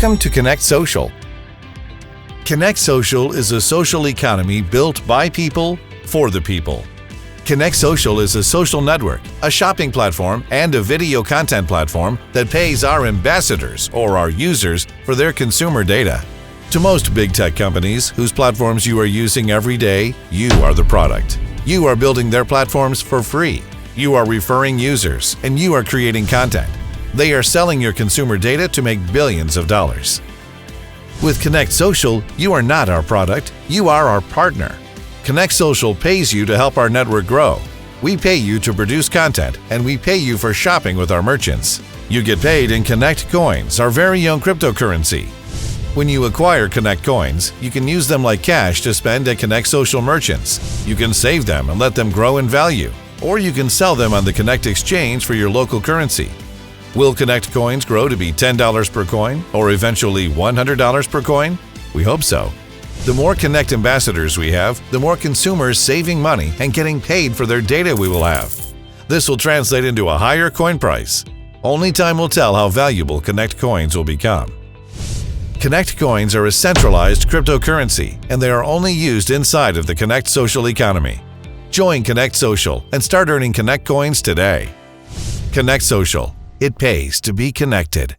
Welcome to Connect Social. Connect Social is a social economy built by people for the people. Connect Social is a social network, a shopping platform, and a video content platform that pays our ambassadors or our users for their consumer data. To most big tech companies whose platforms you are using every day, you are the product. You are building their platforms for free. You are referring users, and you are creating content. They are selling your consumer data to make billions of dollars. With Connect Social, you are not our product, you are our partner. Connect Social pays you to help our network grow. We pay you to produce content, and we pay you for shopping with our merchants. You get paid in Connect Coins, our very own cryptocurrency. When you acquire Connect Coins, you can use them like cash to spend at Connect Social merchants. You can save them and let them grow in value, or you can sell them on the Connect Exchange for your local currency. Will Connect Coins grow to be $10 per coin or eventually $100 per coin? We hope so. The more Connect ambassadors we have, the more consumers saving money and getting paid for their data we will have. This will translate into a higher coin price. Only time will tell how valuable Connect Coins will become. Connect Coins are a centralized cryptocurrency, and they are only used inside of the Connect Social economy. Join Connect Social and start earning Connect Coins today. Connect Social. It pays to be connected.